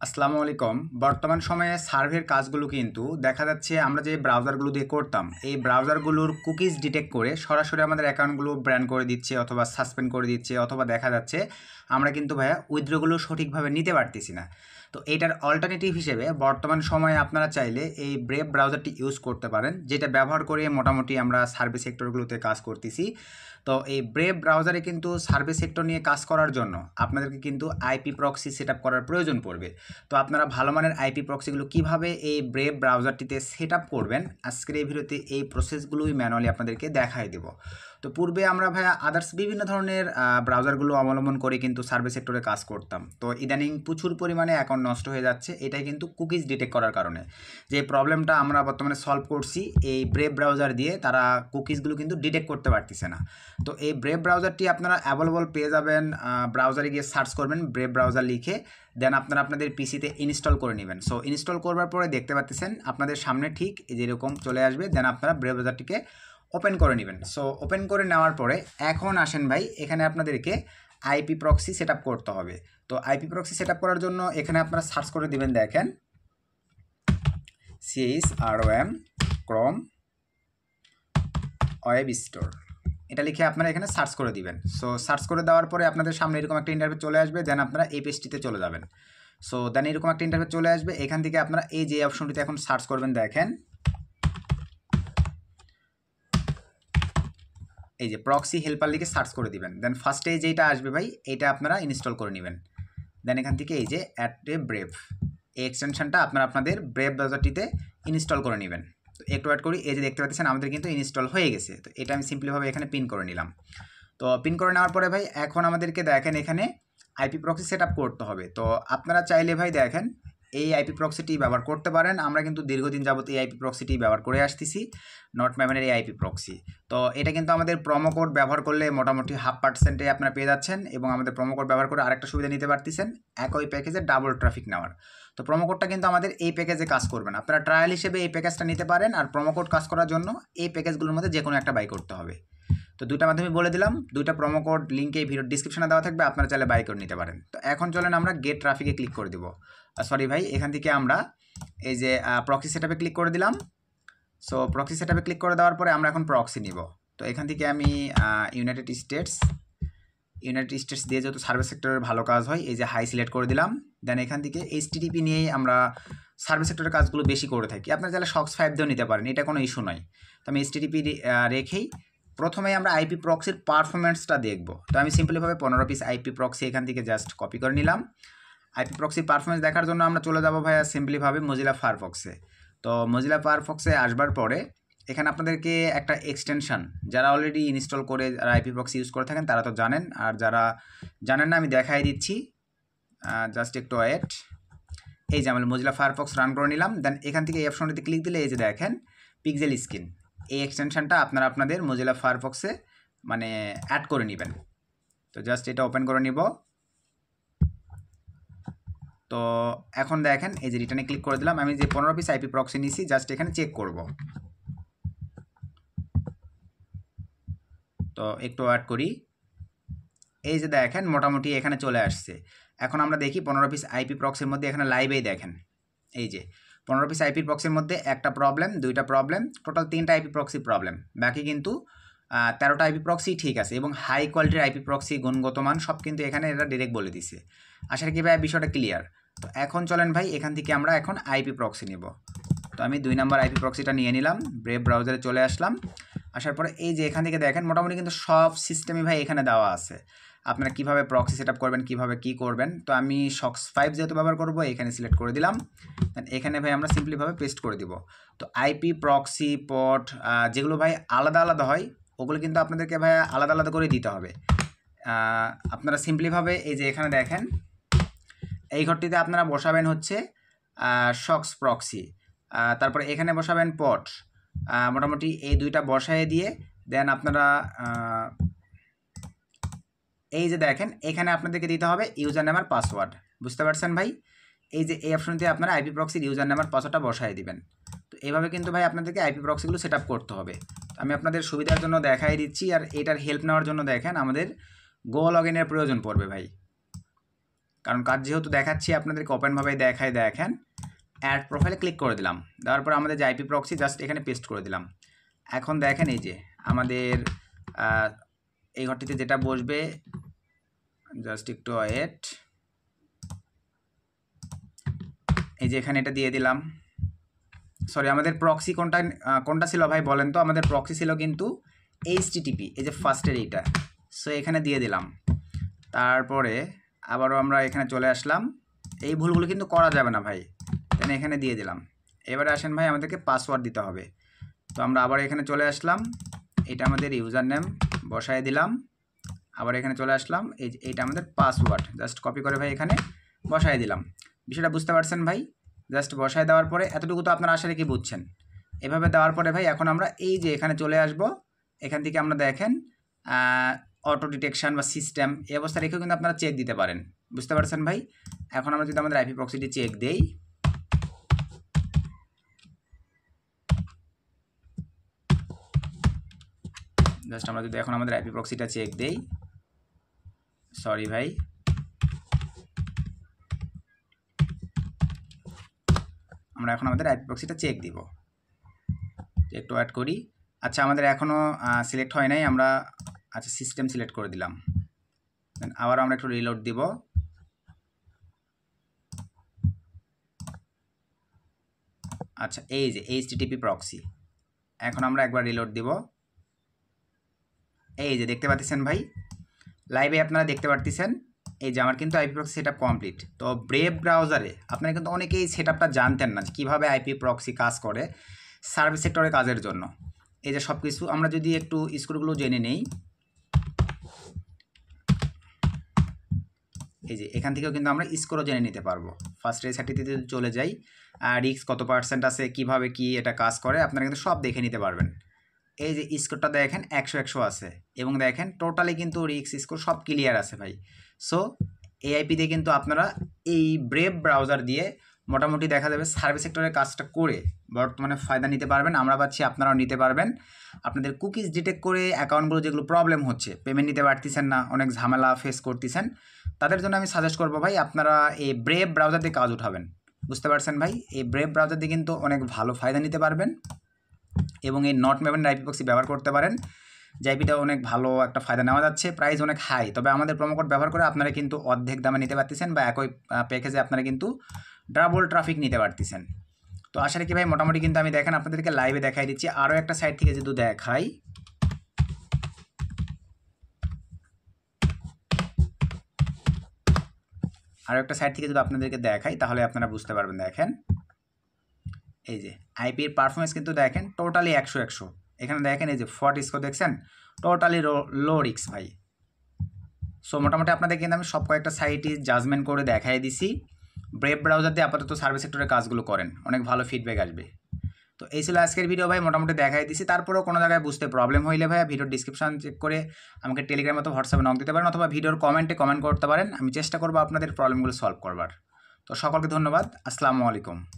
আসসালামু আলাইকুম। বর্তমান সময়ে সার্ভের কাজগুলো কিন্তু দেখা যাচ্ছে আমরা যে ব্রাউজারগুলো দিয়ে করতাম, এই ব্রাউজারগুলোর কুকিজ ডিটেক্ট করে সরাসরি আমাদের অ্যাকাউন্টগুলো ব্যান করে দিচ্ছে অথবা সাসপেন্ড করে দিচ্ছে, অথবা দেখা যাচ্ছে আমরা কিন্তু ভাইয়া উইথড্রগুলো সঠিকভাবে নিতে পারতেছি না। তো এইটার অল্টারনেটিভ হিসেবে বর্তমান সময়ে আপনারা চাইলে এই ব্রেভ ব্রাউজারটি ইউজ করতে পারেন, যেটা ব্যবহার করে মোটামুটি আমরা সার্ভিস সেক্টরগুলোতে কাজ করতেছি। তো এই ব্রেভ ব্রাউজারে কিন্তু সার্ভিস সেক্টর নিয়ে কাজ করার জন্য আপনাদেরকে কিন্তু আইপি প্রক্সি সেট আপ করার প্রয়োজন পড়বে। তো আপনারা ভালো মানের আইপি প্রক্সিগুলো কীভাবে এই ব্রেভ ব্রাউজারটিতে সেট আপ করবেন, আজকের এই ভিডিওতে এই প্রসেসগুলোই ম্যানুয়ালি আপনাদেরকে দেখাই দেব। তো পূর্বে আমরা ভাইয়া আদার্স বিভিন্ন ধরনের ব্রাউজারগুলো অবলম্বন করে কিন্তু সার্ভিস সেক্টরে কাজ করতাম। তো ইদানিং প্রচুর পরিমাণে অ্যাকাউন্ট নষ্ট হয়ে যাচ্ছে, এটাই কিন্তু কুকিজ ডিটেক্ট করার কারণে। যে প্রবলেমটা আমরা বর্তমানে সলভ করছি এই ব্রেভ ব্রাউজার দিয়ে, তারা কুকিজগুলো কিন্তু ডিটেক্ট করতে পারতেছে না। তো এই ব্রেভ ব্রাউজারটি আপনারা অ্যাভেলেবল পেয়ে যাবেন, ব্রাউজারে গিয়ে সার্চ করবেন ব্রেভ ব্রাউজার লিখে, দেন আপনারা আপনাদের পিসিতে ইনস্টল করে নেবেন। সো ইনস্টল করবার পরে দেখতে পাচ্ছেন আপনাদের সামনে ঠিক যেরকম চলে আসবে, দেন আপনারা ব্রেভ ব্রাউজারটিকে ওপেন করে নেবেন। সো ওপেন করে নেওয়ার পরে এখন আসেন ভাই, এখানে আপনাদেরকে আইপি প্রক্সি সেট আপ করতে হবে। তো আইপি প্রক্সি সেট আপ করার জন্য এখানে আপনারা সার্চ করে দিবেন, দেখেন CHROM ক্রোম ওয়েব স্টোর, এটা লিখে আপনারা এখানে সার্চ করে দিবেন। সো সার্চ করে দেওয়ার পরে আপনাদের সামনে এরকম একটা ইন্টারভিউ চলে আসবে, দেন আপনারা এই পেজটিতে চলে যাবেন। সো দেন এরকম একটা ইন্টারভিউ চলে আসবে, এখান থেকে আপনারা এই যে অপশনটিতে এখন সার্চ করবেন, দেখেন এই যে প্রক্সি হেল্পার লিখে সার্চ করে দিবেন। দেন ফার্স্টে যেটা আসবে ভাই, এইটা আপনারা ইনস্টল করে নেবেন। দেন এখান থেকে এই যে অ্যাট এ ব্রেভ, এই এক্সটেনশনটা আপনারা আপনাদের ব্রেভ ব্রাউজারটিতে ইনস্টল করে নেবেন। তো একটু ওয়েট করি, এই যে দেখতে পাচ্ছেন আমাদের কিন্তু ইনস্টল হয়ে গেছে। তো এটা আমি সিম্পলিভাবে এখানে পিন করে নিলাম। তো পিন করে নেওয়ার পরে ভাই এখন আমাদেরকে দেখেন এখানে আইপি প্রক্সি সেট আপ করতে হবে। তো আপনারা চাইলে ভাই দেখেন এই আইপি প্রক্সিটি ব্যবহার করতে পারেন। আমরা কিন্তু দীর্ঘদিন যাবত এই আইপি প্রক্সিটি ব্যবহার করে আসতেছি, নট ম্যাভেনের এই আইপি প্রক্সি। তো এটা কিন্তু আমাদের প্রোমো কোড ব্যবহার করলে মোটামুটি 0.5% আপনারা পেয়ে যাচ্ছেন, এবং আমাদের প্রোমো কোড ব্যবহার করে আরেকটা সুবিধা নিতে পারতেছেন, একই প্যাকেজে ডাবল ট্রাফিক নেওয়ার। তো প্রোমো কোডটা কিন্তু আমাদের এই প্যাকেজে কাজ করবে না, আপনারা ট্রায়াল হিসেবে এই প্যাকেজটা নিতে পারেন, আর প্রোমো কোড কাজ করার জন্য এই প্যাকেজগুলোর মধ্যে যে কোনো একটা বাই করতে হবে। তো দুইটা মাধ্যমে বলে দিলাম, দুইটা প্রোমো কোড লিঙ্কে ভিডিওর ডিসক্রিপশনে দেওয়া থাকবে, আপনারা চাইলে বাই করে নিতে পারেন। তো এখন চলেন আমরা গেট ট্রাফিকে ক্লিক করে দিব। সরি ভাই, এখান থেকে আমরা এই যে প্রক্সি সেটআপে ক্লিক করে দিলাম। সো প্রক্সি সেটআপে ক্লিক করে দেওয়ার পরে আমরা এখন প্রক্সি নিব। তো এখান থেকে আমি ইউনাইটেড স্টেটস দিয়ে যেহেতু সার্ভিস সেক্টরের ভালো কাজ হয়, এই যে হাই সিলেক্ট করে দিলাম। দেন এখান থেকে HTTP নিয়েই আমরা সার্ভিস সেক্টরের কাজগুলো বেশি করে থাকি, আপনারা চাইলে SOX5 দিয়েও নিতে পারেন, এটা কোনো ইস্যু নয়। তো আমি HTTP রেখেই প্রথমে আমরা আইপি প্রক্সির পারফরমেন্সটা দেখব। তো আমি সিম্পলিভাবে 15 পিস আইপি প্রক্সি এখান থেকে জাস্ট কপি করে নিলাম। আইপি প্রক্সির পারফরমেন্স দেখার জন্য আমরা চলে যাব ভাইয়া সিম্পলিভাবে মজিলা ফায়ারফক্সে। তো মজিলা ফায়ারফক্সে আসবার পরে এখানে আপনাদেরকে একটা এক্সটেনশন, যারা অলরেডি ইনস্টল করে যারা আইপি প্রক্সি ইউজ করে থাকেন তারা তো জানেন, আর যারা জানেন না আমি দেখাই দিচ্ছি, জাস্ট একটু ওয়েট। এই যে আমরা মজিলা ফায়ারফক্স রান করে নিলাম। দেন এখান থেকে এই অপশনটিতে ক্লিক দিলে এই যে দেখেন পিক্সেল স্ক্রিন, এই এক্সটেনশনটা আপনারা আপনাদের মজিলা ফায়ারফক্সে মানে অ্যাড করে নেবেন। তো জাস্ট এটা ওপেন করে নিব। তো এখন দেখেন এই যে রিটার্নে ক্লিক করে দিলাম, আমি যে 15 পিস আইপি প্রক্সি নিয়েছি জাস্ট এখানে চেক করব। তো একটু অ্যাড করি, এই যে দেখেন মোটামুটি এখানে চলে আসছে। এখন আমরা দেখি 15 পিস আইপি প্রক্সির মধ্যে এখানে লাইভেই দেখেন এই যে 15 পিস আইপি প্রক্সির মধ্যে একটা প্রবলেম, দুইটা প্রবলেম, টোটাল 3টা আইপি প্রক্সি প্রবলেম, বাকি কিন্তু 13টা আইপি প্রক্সি ঠিক আছে, এবং হাই কোয়ালিটির আইপি প্রক্সি গুণগত মান সব কিন্তু এখানে এরা ডিরেক্ট বলে দিছে। আশা করি ভাই বিষয়টা ক্লিয়ার। তো এখন চলেন ভাই এখান থেকে আমরা এখন আইপি প্রক্সি নেব। তো আমি 2 নম্বর আইপি প্রক্সিটা নিয়ে নিলাম, ব্রেভ ব্রাউজারে চলে আসলাম। আসার পরে এই যে এখান থেকে দেখেন মোটামুটি কিন্তু সব সিস্টেমই ভাই এখানে দেওয়া আছে, আপনারা কীভাবে প্রক্সি সেট আপ করবেন, কীভাবে কী করবেন। তো আমি SOX5 যেহেতু ব্যবহার করবো এখানে সিলেক্ট করে দিলাম। দেন এখানে ভাই আমরা সিম্পলিভাবে পেস্ট করে দিব। তো আইপি প্রক্সি পট যেগুলো ভাই আলাদা আলাদা হয় ওগুলো কিন্তু আপনাদেরকে ভাই আলাদা আলাদা করে দিতে হবে। আপনারা সিম্পলিভাবে এই যে এখানে দেখেন এই ঘরটিতে আপনারা বসাবেন হচ্ছে SOX প্রক্সি, তারপরে এখানে বসাবেন পট, মোটামুটি এই দুইটা বসায় দিয়ে দেন আপনারা এই যে দেখেন এখানে আপনাদেরকে দিতে হবে ইউজার নেম আর পাসওয়ার্ড, বুঝতে পারছেন ভাই। এই যে এই অপশনতে আপনারা আইপি প্রক্সির ইউজার নেম আর পাসওয়ার্ডটা বসায় দিবেন। তো এইভাবে কিন্তু ভাই আপনাদেরকে আইপি প্রক্সিগুলো সেট আপ করতে হবে। আমি আপনাদের সুবিধার জন্য দেখাই দিচ্ছি, আর এটার হেল্প নেওয়ার জন্য দেখেন আমাদের গো লগইনের প্রয়োজন পড়বে ভাই। কারণ কাজ যেহেতু দেখাচ্ছি আপনাদেরকে ওপেনভাবে দেখেন অ্যাড প্রোফাইলে ক্লিক করে দিলাম। দেওয়ার পর আমাদের যে আইপি প্রক্সি জাস্ট এখানে পেস্ট করে দিলাম। এখন দেখেন এই যে আমাদের এই ঘরটিতে যেটা বসবে, জাস্ট একটু ওয়েট, এই যে এখানে এটা দিয়ে দিলাম। সরি, আমাদের প্রক্সি কোনটা ছিল ভাই বলেন তো? আমাদের প্রক্সি ছিল কিন্তু HTTP, এই যে ফার্স্টের এইটা। সো এখানে দিয়ে দিলাম। তারপরে আবারও আমরা এখানে চলে আসলাম। এই ভুলগুলো কিন্তু করা যাবে না ভাই, তাই এখানে দিয়ে দিলাম। এবারে আসেন ভাই, আমাদেরকে পাসওয়ার্ড দিতে হবে। তো আমরা আবার এখানে চলে আসলাম, এটা আমাদের ইউজার নেম বসায় দিলাম। আবার এখানে চলে আসলাম, এইটা আমাদের পাসওয়ার্ড, জাস্ট কপি করে ভাই এখানে বসায় দিলাম। বিষয়টা বুঝতে পারছেন ভাই? জাস্ট বসায় দেওয়ার পরে এতটুকু তো আপনারা আশা রেখে বুঝছেন। এভাবে দেওয়ার পরে ভাই এখন আমরা এই যে এখানে চলে আসব। এখান থেকে আমরা দেখেন অটো ডিটেকশন বা সিস্টেম এই অবস্থা রেখেও কিন্তু আপনারা চেক দিতে পারেন। বুঝতে পারছেন ভাই? এখন আমরা যদি আমাদের আইপি প্রক্সিটি চেক দেই, জাস্ট আমরা যদি এখন আমাদের আইপি প্রক্সিটা চেক দেই, সরি ভাই, আমরা এখন আমাদের আইপি প্রক্সিটা চেক দিব। একটু অ্যাড করি। আচ্ছা, আমাদের এখনও সিলেক্ট হয় নাই, আমরা আচ্ছা সিস্টেম সিলেক্ট করে দিলাম। দেন আবার আমরা একটু রিলোড দিব। আচ্ছা, এই যে HTTP প্রক্সি, এখন আমরা একবার রিলোড দিব। এই যে দেখতে পাচ্ছেন ভাই, লাইভে আপনারা দেখতে পাচ্ছেন এই যে আমার কিন্তু আইপি প্রক্সি সেটআপ কমপ্লিট। তো ব্রেভ ব্রাউজারে আপনারা কিন্তু অনেকেই সেটআপটা জানতেন না যে কীভাবে আইপি প্রক্সি কাজ করে সার্ভিস সেক্টরে কাজের জন্য। এই যে সব কিছু আমরা যদি একটু স্ক্রুগুলো জেনে নেই, এই যে এখান থেকেও কিন্তু আমরা স্কোরও জেনে নিতে পারবো। ফার্স্ট রেসার্টিতে যদি চলে যাই, রিস্ক কত পার্সেন্ট আছে, কিভাবে কি এটা কাজ করে আপনারা কিন্তু সব দেখে নিতে পারবেন। এই যে স্কোরটা দেখেন 100 আছে, এবং দেখেন টোটালি কিন্তু রিস্ক স্কোর সব ক্লিয়ার আছে ভাই। সো এআইপি দিয়ে কিন্তু আপনারা এই ব্রেভ ব্রাউজার দিয়ে মোটামুটি দেখা যাবে সার্ভিস সেক্টরের কাজটা করে বর্তমানে ফায়দা নিতে পারবেন। আমরা পাচ্ছি, আপনারাও নিতে পারবেন। আপনাদের কুকিজ ডিটেক্ট করে অ্যাকাউন্টগুলো যেগুলো প্রবলেম হচ্ছে, পেমেন্ট নিতে পারতেছেন না, অনেক ঝামেলা ফেস করতেছেন, তাদের জন্য আমি সাজেস্ট করবো ভাই আপনারা এই ব্রেভ ব্রাউজার দিয়ে কাজ উঠাবেন। বুঝতে পারছেন ভাই? এই ব্রেভ ব্রাউজার দিয়ে কিন্তু অনেক ভালো ফায়দা নিতে পারবেন এবং এই নট মেভেন আইপি প্রক্সি ব্যবহার করতে পারেন। যে আইপিটা অনেক ভালো একটা ফায়দা নেওয়া যাচ্ছে, প্রাইস অনেক হাই, তবে আমাদের প্রোমো কোড ব্যবহার করে আপনারা কিন্তু অর্ধেক দামে নিতে পারতেছেন বা একই প্যাকেজে আপনারা কিন্তু ডাবল ট্রাফিক নিতে পারতেছেন। তো আশা রাখি ভাই মোটামুটি কিন্তু আমি দেখেন আপনাদেরকে লাইভে দেখাই দিচ্ছি। আরও একটা সাইট থেকে যদি দেখাই, আরও একটা সাইট থেকে যদি আপনাদেরকে দেখাই তাহলে আপনারা বুঝতে পারবেন। দেখেন এই যে আইপির পারফরমেন্স কিন্তু দেখেন টোটালি 100। এখানে দেখেন এই যে ফট স্কোর দেখছেন, টোটালি লো রিস্ক ভাই। সো মোটামুটি আপনাদের কিন্তু আমি সব কয়েকটা সাইটই জাজমেন্ট করে দেখাই দিছি। ব্রেভ ব্রাউজার দিয়ে আপাতত সার্ভিস সেক্টরের কাজগুলো করেন, অনেক ভালো ফিডব্যাক আসবে। তো এই ছিল আজকের ভিডিও ভাই, মোটামুটি দেখাই দিছি। তারপরেও কোনো জায়গায় বুঝতে প্রবলেম হইলে ভাই ভিডিওর ডিসক্রিপশন চেক করে আমাকে টেলিগ্রাম অথবা হোয়াটসঅ্যাপে নক দিতে পারেন, অথবা ভিডিওর কমেন্টে কমেন্ট করতে পারেন। আমি চেষ্টা করবো আপনাদের প্রবলেমগুলো সলভ করবার। তো সকলকে ধন্যবাদ, আসসালামু আলাইকুম।